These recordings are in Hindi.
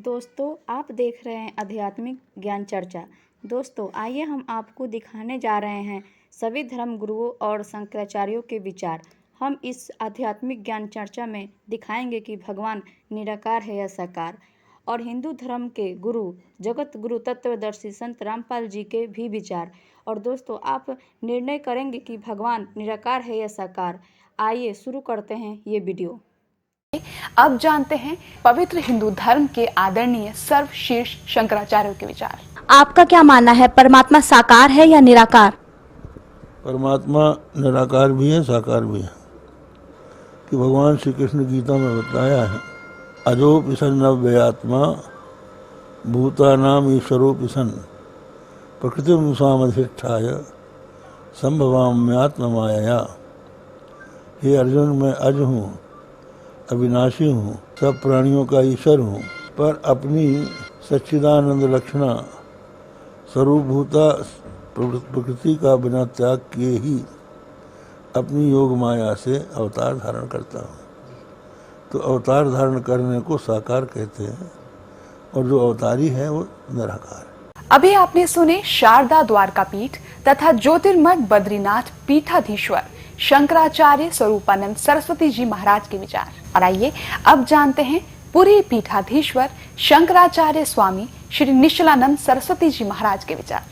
दोस्तों, आप देख रहे हैं आध्यात्मिक ज्ञान चर्चा। दोस्तों, आइए हम आपको दिखाने जा रहे हैं सभी धर्म गुरुओं और शंकराचार्यों के विचार। हम इस आध्यात्मिक ज्ञान चर्चा में दिखाएंगे कि भगवान निराकार है या साकार, और हिंदू धर्म के गुरु जगत गुरु तत्वदर्शी संत रामपाल जी के भी विचार। और दोस्तों, आप निर्णय करेंगे कि भगवान निराकार है या साकार। आइए शुरू करते हैं ये वीडियो। अब जानते हैं पवित्र हिंदू धर्म के आदरणीय सर्वशीर्ष शंकराचार्य के विचार। आपका क्या मानना है, परमात्मा साकार है या निराकार? परमात्मा निराकार भी है, साकार भी है। कि भगवान श्री कृष्ण गीता में बताया है, अजोपि सन् नव्ययात्मा भूतानाम ईश्वरोपि सन् प्रकृतिमनुसामधिष्ठाय संभवाम्यात्म मायया। हे अर्जुन, मैं अज हूँ, अविनाशी हूँ, सब प्राणियों का ईश्वर हूँ, पर अपनी सच्चिदानंद लक्षणा स्वरूपभूता प्रकृति का बिना त्याग किए ही अपनी योग माया से अवतार धारण करता हूँ। तो अवतार धारण करने को साकार कहते हैं, और जो अवतारी है वो निराकार है। अभी आपने सुने शारदा द्वारका पीठ तथा ज्योतिर्मठ बद्रीनाथ पीठाधीश्वर शंकराचार्य स्वरूपानंद सरस्वती जी महाराज के विचार। और आइए अब जानते हैं पुरी पीठाधीश्वर शंकराचार्य स्वामी श्री निश्चलानंद सरस्वती जी महाराज के विचार।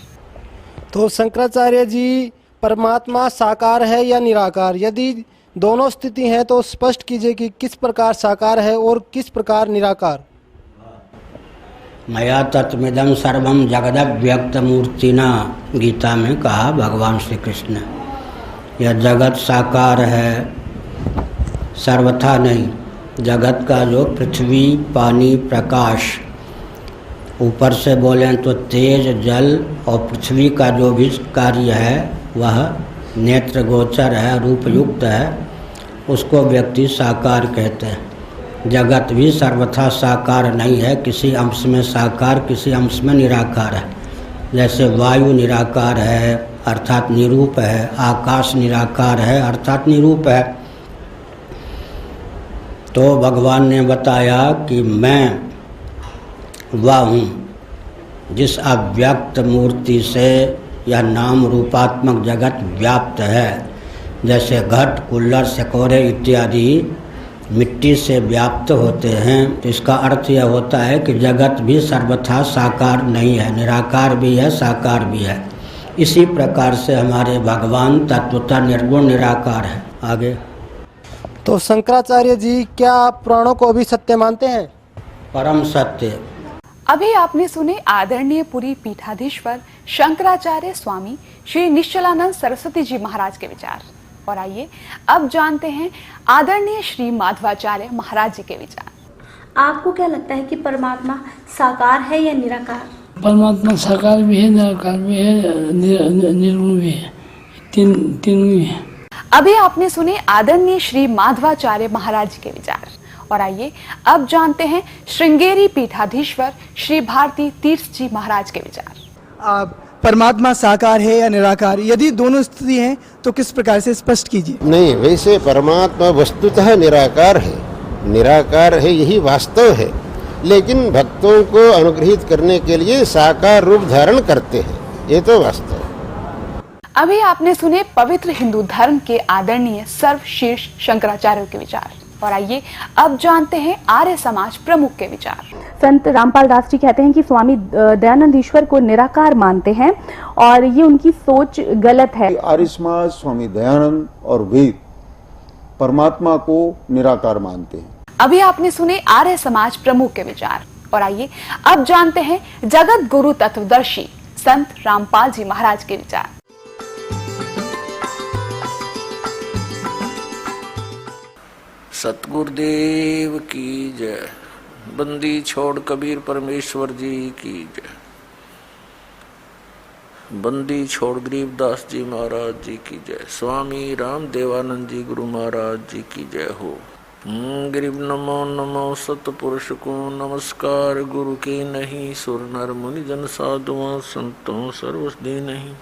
तो शंकराचार्य जी, परमात्मा साकार है या निराकार? यदि दोनों स्थिति हैं तो स्पष्ट कीजिए कि किस प्रकार साकार है और किस प्रकार निराकार। मया तत्मिदं सर्वं जगदव्यक्त मूर्तिना, गीता में कहा भगवान श्री कृष्ण। यह जगत साकार है, सर्वथा नहीं। जगत का जो पृथ्वी, पानी, प्रकाश, ऊपर से बोलें तो तेज, जल और पृथ्वी का जो भी कार्य है वह नेत्र गोचर है, रूप युक्त है, उसको व्यक्ति साकार कहते हैं। जगत भी सर्वथा साकार नहीं है, किसी अंश में साकार, किसी अंश में निराकार है। जैसे वायु निराकार है अर्थात निरूप है, आकाश निराकार है अर्थात निरूप है। तो भगवान ने बताया कि मैं वह हूँ जिस अव्यक्त मूर्ति से यह नाम रूपात्मक जगत व्याप्त है। जैसे घट, कुल्लर, सिकोरे इत्यादि मिट्टी से व्याप्त होते हैं, तो इसका अर्थ यह होता है कि जगत भी सर्वथा साकार नहीं है, निराकार भी है, साकार भी है। इसी प्रकार से हमारे भगवान तत्वतः निर्गुण निराकार है। आगे तो शंकराचार्य जी, क्या आप पुराणों को भी सत्य मानते हैं? परम सत्य। अभी आपने सुने आदरणीय पुरी पीठाधीश्वर शंकराचार्य स्वामी श्री निश्चलानंद सरस्वती जी महाराज के विचार। और आइए अब जानते हैं आदरणीय श्री माधवाचार्य महाराज जी के विचार। आपको क्या लगता है कि परमात्मा साकार है या निराकार? परमात्मा साकार भी है, निराकार भी है, निर्गुण भी है, तीन भी है। अभी आपने सुने आदरणीय श्री माधवाचार्य महाराज जी के विचार। और आइए अब जानते हैं श्रृंगेरी पीठाधीश्वर श्री भारती तीर्थ जी महाराज के विचार। परमात्मा साकार है या निराकार? यदि दोनों स्थिति हैं तो किस प्रकार से स्पष्ट कीजिए। नहीं, वैसे परमात्मा वस्तुतः निराकार है, निराकार है, यही वास्तव है। लेकिन भक्तों को अनुग्रहित करने के लिए साकार रूप धारण करते हैं, ये तो वास्तव है। अभी आपने सुने पवित्र हिंदू धर्म के आदरणीय सर्वशीर्ष शंकराचार्य के विचार। और आइए अब जानते हैं आर्य समाज प्रमुख के विचार। संत रामपाल दास जी कहते हैं कि स्वामी दयानंद ईश्वर को निराकार मानते हैं और ये उनकी सोच गलत है। आर्य समाज स्वामी दयानंद और वेद परमात्मा को निराकार मानते हैं। अभी आपने सुने आर्य समाज प्रमुख के विचार। और आइए अब जानते हैं जगत गुरु तत्वदर्शी संत रामपाल जी महाराज के विचार। सतगुरुदेव की जय। बंदी छोड़ कबीर परमेश्वर जी की जय। बंदी छोड़ गरीबदास जी महाराज जी की जय। स्वामी राम देवानंद जी गुरु महाराज जी की जय हो। गरीब नमो नमो सतपुरुष को नमस्कार, गुरु के नहीं सुर नर मुनि जन साधुओं संतों सर्वस्दी नहीं।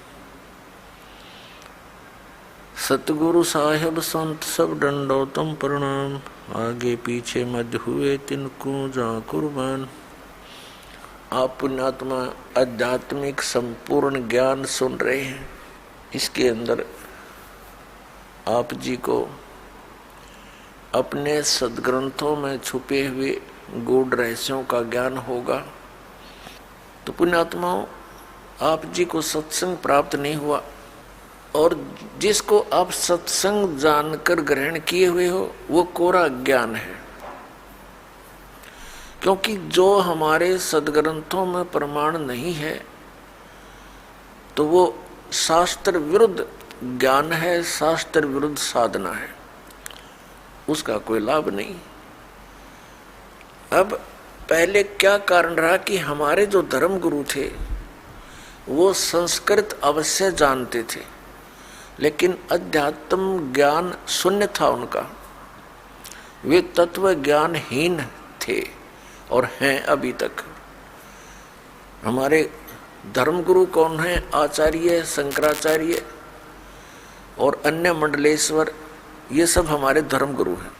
सतगुरु साहिब संत सब दंडोतम प्रणाम, आगे पीछे मध्य हुए तिनको जा कुर्बान। आप पुण्यात्मा आध्यात्मिक संपूर्ण ज्ञान सुन रहे हैं। इसके अंदर आप जी को अपने सद्ग्रंथों में छुपे हुए गूढ़ रहस्यों का ज्ञान होगा। तो पुण्यात्माओं, आप जी को सत्संग प्राप्त नहीं हुआ, और जिसको आप सत्संग जानकर ग्रहण किए हुए हो वो कोरा ज्ञान है। क्योंकि जो हमारे सद्ग्रंथों में प्रमाण नहीं है तो वो शास्त्र विरुद्ध ज्ञान है, शास्त्र विरुद्ध साधना है, उसका कोई लाभ नहीं। अब पहले क्या कारण रहा कि हमारे जो धर्म गुरु थे वो संस्कृत अवश्य जानते थे, लेकिन अध्यात्म ज्ञान शून्य था उनका। वे तत्व ज्ञानहीन थे और हैं अभी तक। हमारे धर्मगुरु कौन है? आचार्य शंकराचार्य और अन्य मंडलेश्वर, ये सब हमारे धर्मगुरु हैं।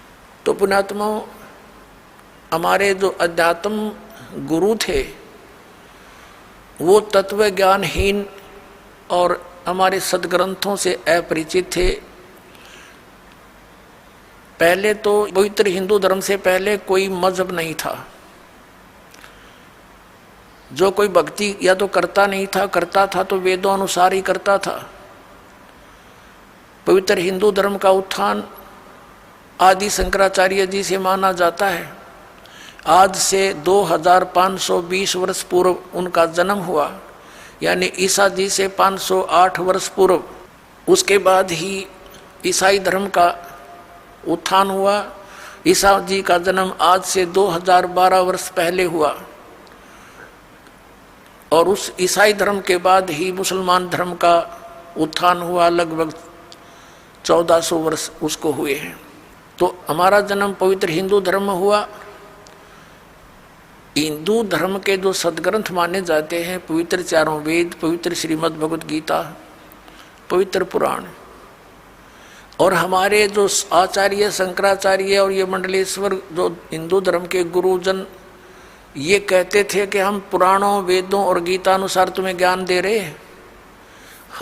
तो पुण्यात्माओं, हमारे जो अध्यात्म गुरु थे वो तत्व ज्ञानहीन और हमारे सद्ग्रंथों से अपरिचित थे। पहले तो पवित्र हिंदू धर्म से पहले कोई मजहब नहीं था। जो कोई भक्ति या तो करता नहीं था, करता था तो वेदों अनुसार ही करता था। पवित्र हिंदू धर्म का उत्थान आदि शंकराचार्य जी से माना जाता है। आज से 2520 वर्ष पूर्व उनका जन्म हुआ, यानी ईसा जी से 508 वर्ष पूर्व। उसके बाद ही ईसाई धर्म का उत्थान हुआ। ईसा जी का जन्म आज से 2012 वर्ष पहले हुआ, और उस ईसाई धर्म के बाद ही मुसलमान धर्म का उत्थान हुआ। लगभग 1400 वर्ष उसको हुए हैं। तो हमारा जन्म पवित्र हिंदू धर्म में हुआ। हिंदू धर्म के जो सद्ग्रंथ माने जाते हैं, पवित्र चारों वेद, पवित्र श्रीमद् भगवत गीता, पवित्र पुराण, और हमारे जो आचार्य शंकराचार्य और ये मंडलेश्वर जो हिंदू धर्म के गुरुजन ये कहते थे कि हम पुराणों, वेदों और गीता अनुसार तुम्हें ज्ञान दे रहे हैं,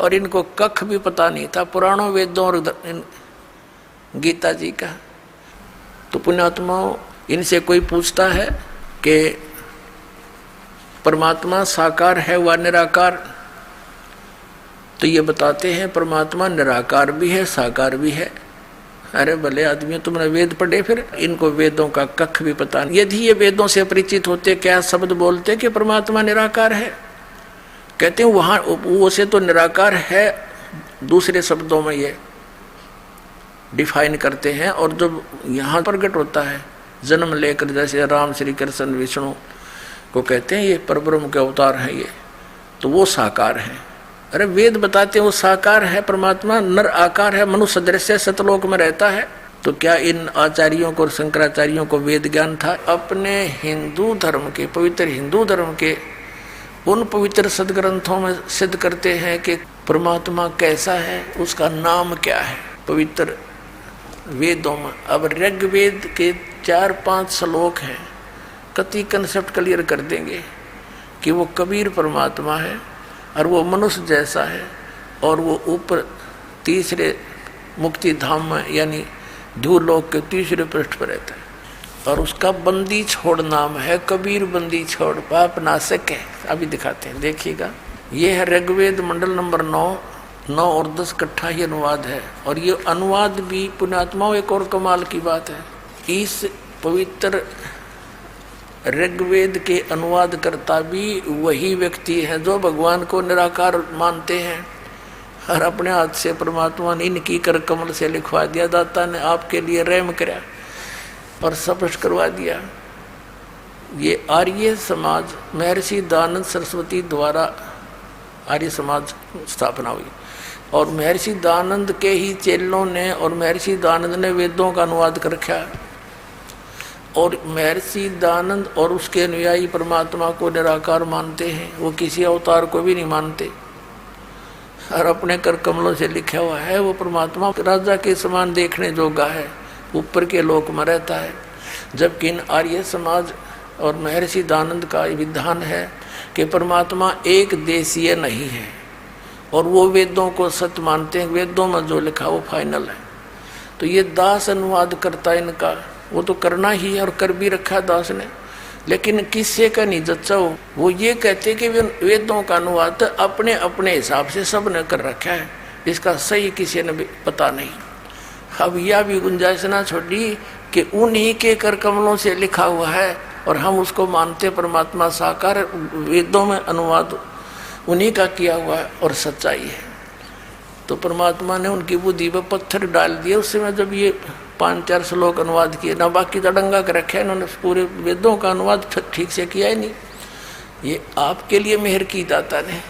और इनको कख भी पता नहीं था पुराणों, वेदों और गीता जी का। तो पुण्यात्माओं, इनसे कोई पूछता है कि परमात्मा साकार है व निराकार, तो ये बताते हैं परमात्मा निराकार भी है, साकार भी है। अरे भले आदमी, तुमने वेद पढ़े, फिर इनको वेदों का कख भी पता नहीं। यदि ये वेदों से परिचित होते, क्या शब्द बोलते कि परमात्मा निराकार है? कहते हैं वहाँ वो से तो निराकार है, दूसरे शब्दों में ये डिफाइन करते हैं। और जब यहाँ प्रकट होता है जन्म लेकर, जैसे राम, श्री कृष्ण, विष्णु को कहते हैं ये परब्रह्म के अवतार हैं ये, तो वो साकार है। अरे वेद बताते हैं वो साकार है, परमात्मा नर आकार है, मनुष्य सदृश सतलोक में रहता है। तो क्या इन आचार्यों को और शंकराचार्यों को वेद ज्ञान था? अपने हिंदू धर्म के, पवित्र हिंदू धर्म के उन पवित्र सदग्रंथों में सिद्ध करते हैं कि परमात्मा कैसा है, उसका नाम क्या है, पवित्र वेदों में। अब ऋग्वेद के 4-5 श्लोक हैं, कति कंसेप्ट क्लियर कर देंगे कि वो कबीर परमात्मा है और वो मनुष्य जैसा है, और वो ऊपर तीसरे मुक्ति धाम में यानी ध्रुवलोक के तीसरे पृष्ठ पर रहता है, और उसका बंदी छोड़ नाम है, कबीर बंदी छोड़ पाप नाशक है। अभी दिखाते हैं, देखिएगा। ये है ऋग्वेद मंडल नंबर 9 और 10 इकट्ठा ही अनुवाद है। और ये अनुवाद भी पुण्यात्माओं एक और कमाल की बात है, इस पवित्र ऋग्वेद के अनुवाद करता भी वही व्यक्ति है जो भगवान को निराकार मानते हैं, और अपने हाथ से परमात्मा ने इनकी कर कमल से लिखवा दिया, दाता ने आपके लिए रहम कराया और स्पष्ट करवा दिया। ये आर्य समाज महर्षि दयानंद सरस्वती द्वारा आर्य समाज स्थापना हुई, और महर्षि दयानंद के ही चेलों ने और महर्षि दयानंद ने वेदों का अनुवाद कर रखा, और महर्षि दयानंद और उसके अनुयायी परमात्मा को निराकार मानते हैं, वो किसी अवतार को भी नहीं मानते, और अपने कर कमलों से लिखा हुआ है वो परमात्मा राजा के समान देखने जोगा है, ऊपर के लोक में रहता है। जबकि इन आर्य समाज और महर्षि दयानंद का विधान है कि परमात्मा एक देशीय नहीं है, और वो वेदों को सत्य मानते हैं, वेदों में जो लिखा वो फाइनल है। तो ये दास अनुवाद करता है इनका, वो तो करना ही है और कर भी रखा दास ने, लेकिन किससे का नहीं जच्चा हो। वो ये कहते कि वेदों का अनुवाद अपने अपने हिसाब से सब ने कर रखा है, इसका सही किसी ने भी पता नहीं। अब यह भी गुंजाइश ना छोड़ी कि उन्हीं के कर कमलों से लिखा हुआ है और हम उसको मानते परमात्मा साकार, वेदों में अनुवाद उन्हीं का किया हुआ है और सच्चाई है। तो परमात्मा ने उनकी बुद्धि पर पत्थर डाल दिए उस समय जब ये 5-4 श्लोक अनुवाद किए ना, बाकी दड़ंगा कर रखे, इन्होंने पूरे वेदों का अनुवाद ठीक से किया ही नहीं। ये आपके लिए मेहर की दाता ने,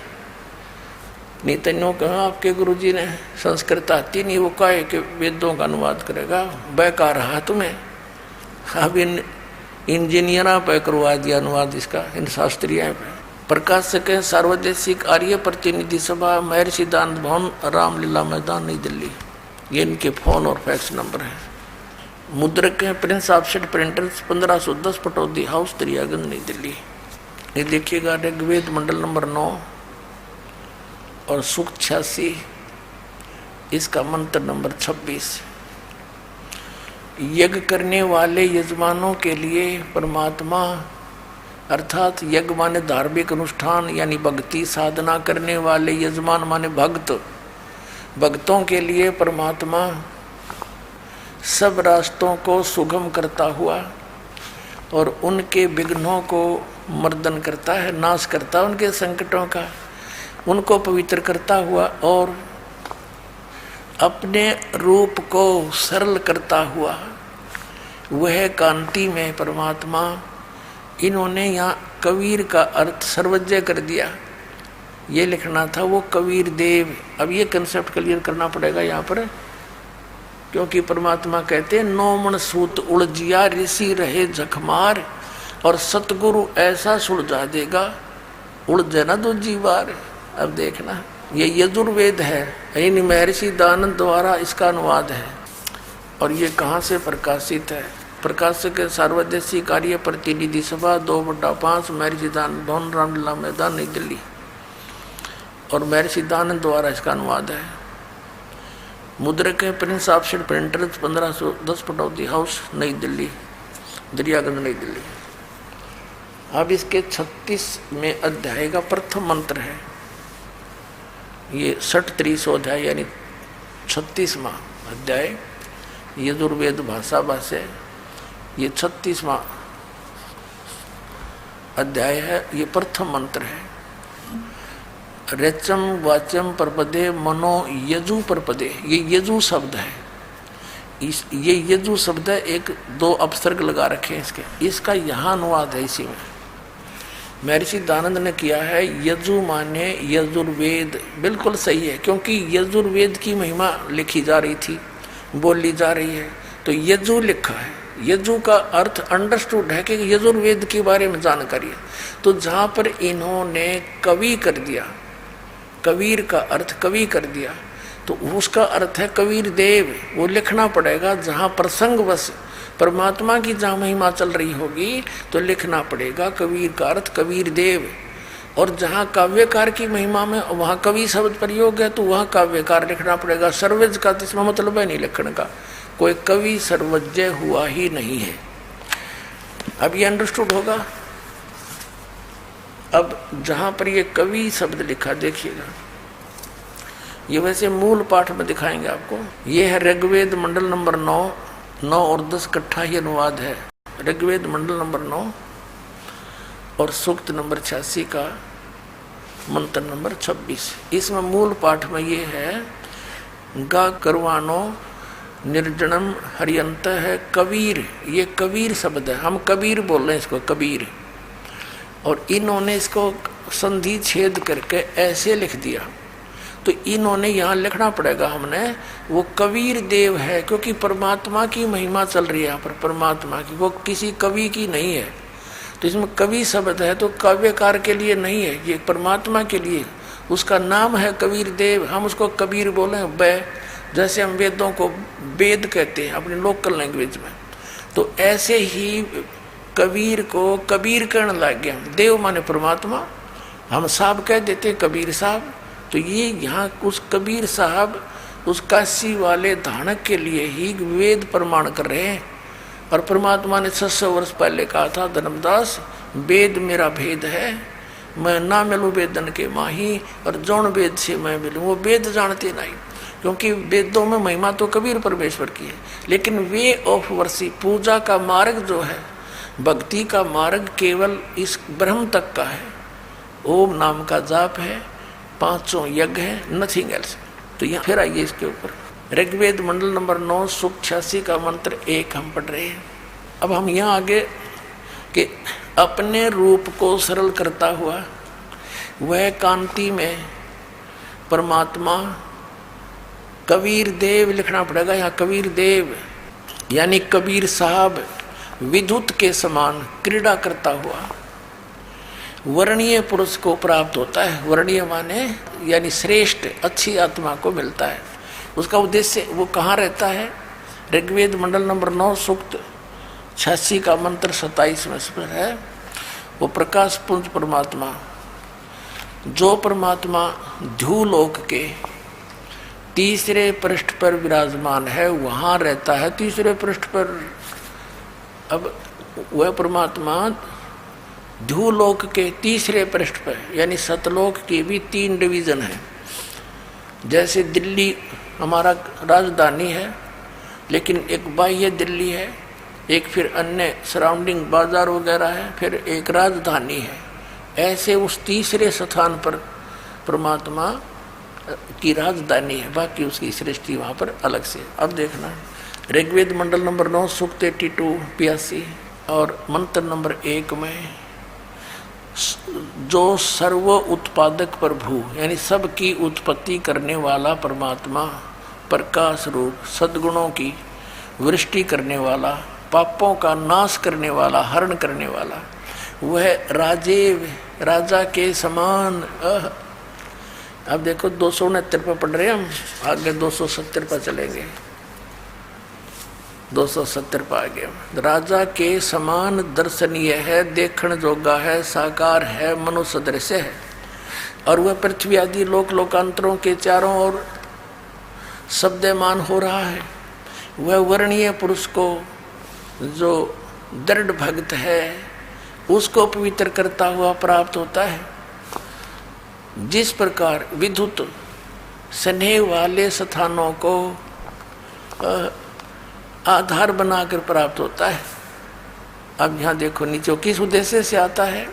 नहीं तन्यों कहा आपके गुरुजी ने संस्कृत आती नहीं, वो कहे कि वेदों का अनुवाद करेगा, बेकार रहा तुम्हें। अब इन इंजीनियरा पे करवा दिया अनुवाद इसका, इन शास्त्रीय पे। प्रकाशक है सार्वदेशिक आर्य प्रतिनिधि सभा, महर्षि दानंद भवन, रामलीला मैदान, नई दिल्ली। ये इनके फोन और फैक्स नंबर है। मुद्रक है Prince offset printers, 1510 Pataudi house, Daryaganj, नई दिल्ली। ये देखिएगा ऋग्वेद मंडल नंबर 9 और सूक्त 86, इसका मंत्र नंबर 26। यज्ञ करने वाले यजमानों के लिए परमात्मा, अर्थात यज्ञ माने धार्मिक अनुष्ठान यानी भक्ति साधना करने वाले यजमान माने भक्त, भक्तों के लिए परमात्मा सब रास्तों को सुगम करता हुआ और उनके विघ्नों को मर्दन करता है, नाश करता है उनके संकटों का, उनको पवित्र करता हुआ और अपने रूप को सरल करता हुआ वह कांति में परमात्मा। इन्होंने यहाँ कबीर का अर्थ सर्वज्ञ कर दिया, ये लिखना था वो कबीर देव। अब ये कंसेप्ट क्लियर करना पड़ेगा यहाँ पर, क्योंकि परमात्मा कहते हैं 9 मन सूत उलझिया ऋषि रहे जखमार, और सतगुरु ऐसा सुलझा देगा उलझे ना दूजी बार। अब देखना ये यजुर्वेद है, यानी महर्षि दानंद द्वारा इसका अनुवाद है। और ये कहाँ से प्रकाशित है? प्रकाशक सार्वदेशिक कार्य प्रतिनिधि सभा 2/5 महर्षि दानंद भवन, रामलीला मैदान, नई दिल्ली। और महर्षि दानंद द्वारा इसका अनुवाद है। मुद्रक है Prince offset printers, 1510 Pataudi house, नई दिल्ली, दरियागंज, नई दिल्ली। अब इसके 36वें अध्याय का प्रथम मंत्र है। ये 60-30 अध्याय यानी 36वां अध्याय यजुर्वेद भाषा भाष्य, ये 36वां अध्याय है। ये प्रथम मंत्र है। रेचम वाच्यम परपदे मनो यजु परपदे, ये यजु शब्द है। ये यजु शब्द है, 1-2 अपसर्ग लगा रखे हैं इसके। इसका यहाँ अनुवाद है इसी में महर्षि दानंद ने किया है। यजु माने यजुर्वेद, बिल्कुल सही है, क्योंकि यजुर्वेद की महिमा लिखी जा रही थी, बोली जा रही है, तो यजु लिखा है। यजु का अर्थ अंडरस्टूड है कि यजुर्वेद के बारे में जानकारी है। तो जहाँ पर इन्होंने कवि कर दिया, कबीर का अर्थ कवि कर दिया, तो उसका अर्थ है कबीर देव। वो लिखना पड़ेगा, जहाँ प्रसंगवश परमात्मा की जहाँ महिमा चल रही होगी तो लिखना पड़ेगा कबीर का अर्थ कबीर देव। और जहाँ काव्यकार की महिमा में वहाँ कवि शब्द प्रयोग है तो वहाँ काव्यकार लिखना पड़ेगा। सर्वज्ञ का तो इसमें मतलब है नहीं लिखने का, कोई कवि सर्वज्ञ हुआ ही नहीं है। अब ये अंडरस्टूड होगा। अब जहाँ पर ये कवि शब्द लिखा देखिएगा, ये वैसे मूल पाठ में दिखाएंगे आपको। ये है ऋग्वेद मंडल नंबर 9 और 10 इकट्ठा ही अनुवाद है। ऋग्वेद मंडल नंबर 9 और सूक्त नंबर 86 का मंत्र नंबर 26। इसमें मूल पाठ में ये है, गा करवानो निर्जनम हरियंत है कबीर। ये कबीर शब्द है, हम कबीर बोल रहे हैं इसको, कबीर। और इन्होंने इसको संधि छेद करके ऐसे लिख दिया, तो इन्होंने यहाँ लिखना पड़ेगा हमने, वो कबीर देव है, क्योंकि परमात्मा की महिमा चल रही है यहाँ पर, परमात्मा की, वो किसी कवि की नहीं है। तो इसमें कवि शब्द है तो काव्यकार के लिए नहीं है, ये परमात्मा के लिए। उसका नाम है कबीर देव, हम उसको कबीर बोले बै, जैसे हम वेदों को वेद कहते हैं अपनी लोकल लैंग्वेज में, तो ऐसे ही कबीर को कबीर कहने लग गया। देव माने परमात्मा हम साहब कह देते कबीर साहब, तो ये यहाँ उस कबीर साहब उस काशी वाले धानक के लिए ही वेद प्रमाण कर रहे हैं। और परमात्मा ने 600 वर्ष पहले कहा था, धर्मदास वेद मेरा भेद है, मैं ना मिलूँ वेदन के माही, और जौन वेद से मैं मिलूँ वो वेद जानते नहीं। क्योंकि वेदों में महिमा तो कबीर परमेश्वर की है, लेकिन वे ऑफ वर्शिप, पूजा का मार्ग जो है, भक्ति का मार्ग केवल इस ब्रह्म तक का है। ओम नाम का जाप है, 500 यज्ञ है, नथिंग एल्स। तो यहाँ फिर आइए इसके ऊपर, ऋग्वेद मंडल नंबर 9 सूक्त 86 का मंत्र 1 हम पढ़ रहे हैं। अब हम यहाँ आगे कि अपने रूप को सरल करता हुआ वह कांति में परमात्मा कबीर देव लिखना पड़ेगा। यहाँ कबीर देव यानी कबीर साहब विद्युत के समान क्रीड़ा करता हुआ वर्णीय पुरुष को प्राप्त होता है। वर्णीय माने यानी श्रेष्ठ, अच्छी आत्मा को मिलता है। उसका उद्देश्य वो कहाँ रहता है? ऋग्वेद मंडल नंबर 9 सूक्त 86 का मंत्र 27 में स्पष्ट है। वो प्रकाश पुंज परमात्मा, जो परमात्मा ध्युलोक के तीसरे पृष्ठ पर विराजमान है, वहाँ रहता है तीसरे पृष्ठ पर। अब वह परमात्मा ध्युलोक के तीसरे पृष्ठ पर, यानी सतलोक की भी 3 डिवीजन है। जैसे दिल्ली हमारा राजधानी है, लेकिन एक बाह्य दिल्ली है, एक फिर अन्य सराउंडिंग बाजार वगैरह है, फिर एक राजधानी है। ऐसे उस तीसरे स्थान पर परमात्मा की राजधानी है, बाकी उसकी सृष्टि वहाँ पर अलग से। अब देखना ऋग्वेद मंडल नंबर 9 सूक्त 82 और मंत्र नंबर 1 में, जो सर्व उत्पादक प्रभु यानी सबकी उत्पत्ति करने वाला परमात्मा, प्रकाश रूप, सद्गुणों की वृष्टि करने वाला, पापों का नाश करने वाला, हरण करने वाला, वह राजेव राजा के समान। अब देखो 269 पर पढ़ रहे हैं हम, आगे 270 पर चलेंगे। 270 पर आगे, राजा के समान दर्शनीय है, देखण जोगा है, साकार है, मनुष्य सदृश है। और वह पृथ्वी आदि लोक लोकांतरों के चारों ओर शब्दमान हो रहा है। वह वर्णीय पुरुष को जो दृढ़ भक्त है उसको पवित्र करता हुआ प्राप्त होता है। जिस प्रकार विद्युत स्नेह वाले स्थानों को आधार बनाकर प्राप्त होता है। अब यहाँ देखो नीचे किस उद्देश्य से आता है।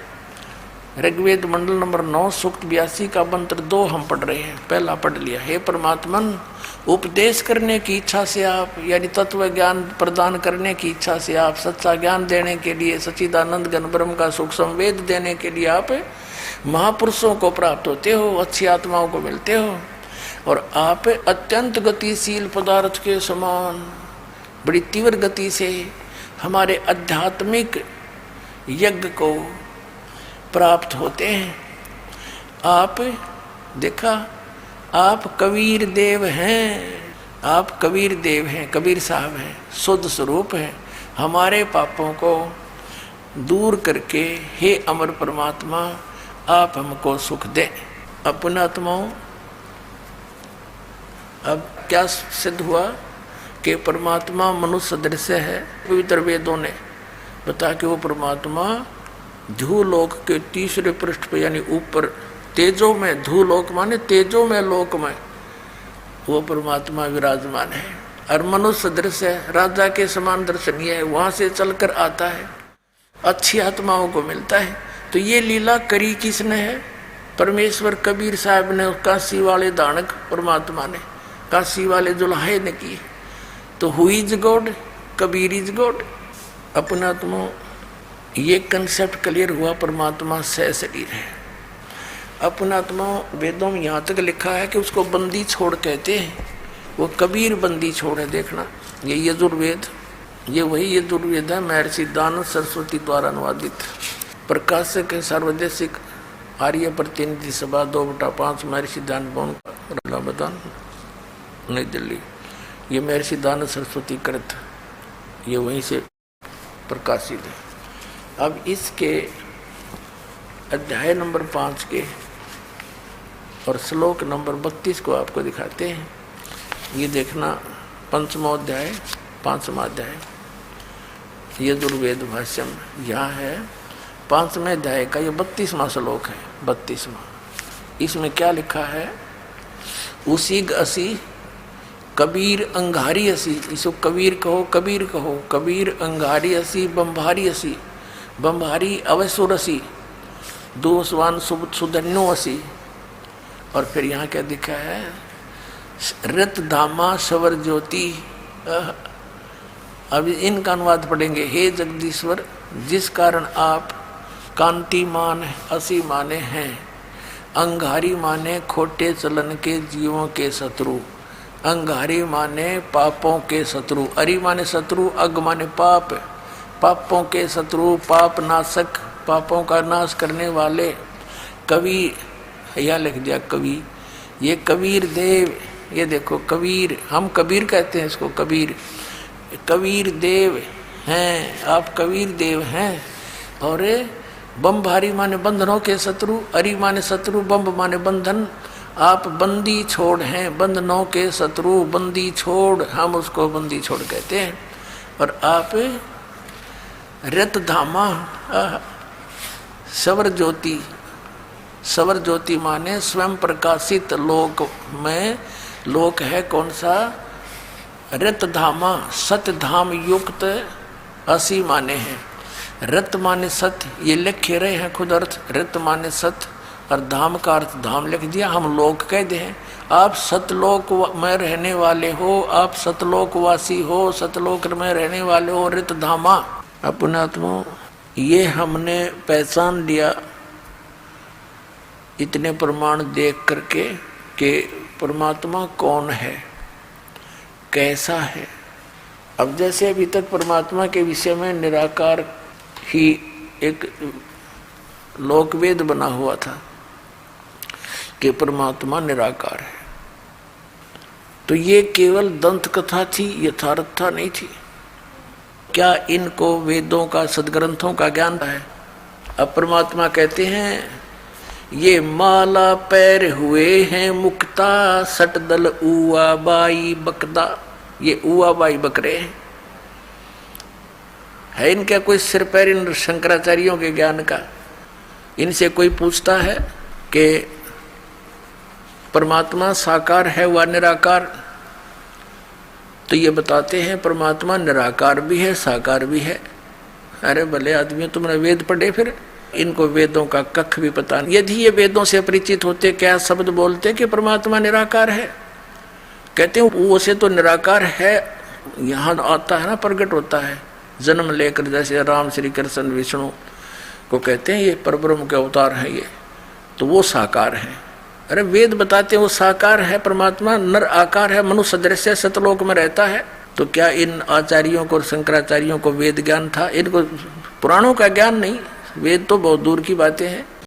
ऋग्वेद मंडल नंबर 9 सूक्त 82 का मंत्र 2 हम पढ़ रहे हैं। पहला पढ़ लिया, हे परमात्मन, उपदेश करने की इच्छा से आप, यानी तत्व ज्ञान प्रदान करने की इच्छा से आप, सच्चा ज्ञान देने के लिए, सच्चिदानंद घन ब्रह्म का सुख संवेद देने के लिए आप महापुरुषों को प्राप्त होते हो, अच्छी आत्माओं को मिलते हो। और आप अत्यंत गतिशील पदार्थ के समान बड़ी तीव्र गति से हमारे आध्यात्मिक यज्ञ को प्राप्त होते हैं। आप देखा, आप कबीर देव हैं, आप कबीर देव हैं, कबीर साहब हैं, शुद्ध स्वरूप हैं। हमारे पापों को दूर करके हे अमर परमात्मा आप हमको सुख दें। अपने आत्माओं, अब क्या सिद्ध हुआ कि परमात्मा मनुष्य सदृश है। पवित्र वेदों ने बता कि वो परमात्मा ध्युलोक के तीसरे पृष्ठ पर, यानी ऊपर तेजो में, ध्युलोक माने तेजो में लोक में वो परमात्मा विराजमान है। और मनुष्य सदृश है, राजा के समान दर्शनीय है, वहाँ से चलकर आता है, अच्छी आत्माओं को मिलता है। तो ये लीला करी किसने है? परमेश्वर कबीर साहब ने, काशी वाले दानक परमात्मा ने, काशी वाले जुल्हे ने की। तो who is God? Kabir is God. अपना आत्मा, ये कंसेप्ट क्लियर हुआ, परमात्मा सह शरीर है। अपना आत्मा वेदों में यहाँ तक लिखा है कि उसको बंदी छोड़ कहते हैं। वो कबीर बंदी छोड़ है। देखना ये यजुर्वेद, ये वही यजुर्वेद है महर्षि दानव सरस्वती द्वारा अनुवादित। प्रकाशक है सार्वदेशिक आर्य प्रतिनिधि सभा 2/5 महर्षि दान भवन, इलाहाबाद, नई दिल्ली। ये महर्षि दानव सरस्वती कृत, ये वहीं से प्रकाशित है। अब इसके अध्याय नंबर 5 के और श्लोक नंबर 32 को आपको दिखाते हैं। ये देखना, पंचमो अध्याय 5वां अध्याय यजुर्वेद भाष्यम यहाँ है 5वें अध्याय का ये 32वां श्लोक है। 32वां, इसमें क्या लिखा है? उसी असी कबीर अंगारी असी, इसको कबीर कहो, कबीर कहो, कबीर अंगारी असी बम्भारी असी, बम्भारी अवसुर असी, दोषवान सुधन्यो असी। और फिर यहाँ क्या लिखा है? रत धामा सवर ज्योति। अब इनका अनुवाद पढ़ेंगे। हे जगदीश्वर, जिस कारण आप कांतिमान असी माने हैं, अंगारी माने खोटे चलन के जीवों के शत्रु, अंगारी माने पापों के शत्रु, अरि माने शत्रु, अग माने पाप, पापों के शत्रु, पाप नाशक, पापों का नाश करने वाले कवि, यह लिख दिया कवि, ये कबीर देव, ये देखो कबीर, हम कबीर कहते हैं इसको, कबीर, कबीर देव हैं आप, कबीर देव हैं। और बम्भारी माने बंधनों के शत्रु, अरि माने शत्रु, बम्ब माने बंधन, आप बंदी छोड़ हैं, बंधनों के शत्रु, बंदी छोड़, हम उसको बंदी छोड़ कहते हैं। और आप रत धामा सवर ज्योति, सवर ज्योति माने स्वयं प्रकाशित लोक में, लोक है कौन सा? रत धामा, सत्य धाम युक्त असी माने हैं। रत माने सत्य, ये लिखे रहे हैं खुद अर्थ, रत माने सत्य और धाम का अर्थ धाम लिख दिया, हम लोक कह दे हैं। आप सतलोक में रहने वाले हो, आप सतलोकवासी हो, सतलोक में रहने वाले हो, रित धामा। अपने आत्मा ये हमने पहचान लिया इतने प्रमाण देख करके कि परमात्मा कौन है, कैसा है। अब जैसे अभी तक परमात्मा के विषय में निराकार ही एक लोकवेद बना हुआ था कि परमात्मा निराकार है, तो ये केवल दंत कथा थी, यथार्थता नहीं थी। क्या इनको वेदों का, सदग्रंथों का ज्ञान है? अब परमात्मा कहते हैं ये माला पैर हुए हैं मुक्ता, सटदल उआ बाई बकदा, ये उआ बाई बकरे हैं। है इनका कोई सिर पैर इन शंकराचार्यों के ज्ञान का? इनसे कोई पूछता है कि परमात्मा साकार है व निराकार? तो ये बताते हैं परमात्मा निराकार भी है, साकार भी है। अरे भले आदमी, तुमने वेद पढ़े, फिर इनको वेदों का कख भी पता नहीं। यदि ये वेदों से परिचित होते, क्या शब्द बोलते कि परमात्मा निराकार है? कहते हैं वो से तो निराकार है, यहाँ आता है ना, प्रकट होता है जन्म लेकर, जैसे राम श्री कृष्ण विष्णु को कहते हैं ये परब्रह्म के अवतार है ये, तो वो साकार है। अरे वेद बताते हैं वो साकार है, परमात्मा नर आकार है, मनुष्य सदृश सतलोक में रहता है। तो क्या इन आचार्यों को, शंकराचार्यों को वेद ज्ञान था? इनको पुराणों का ज्ञान नहीं, वेद तो बहुत दूर की बातें हैं।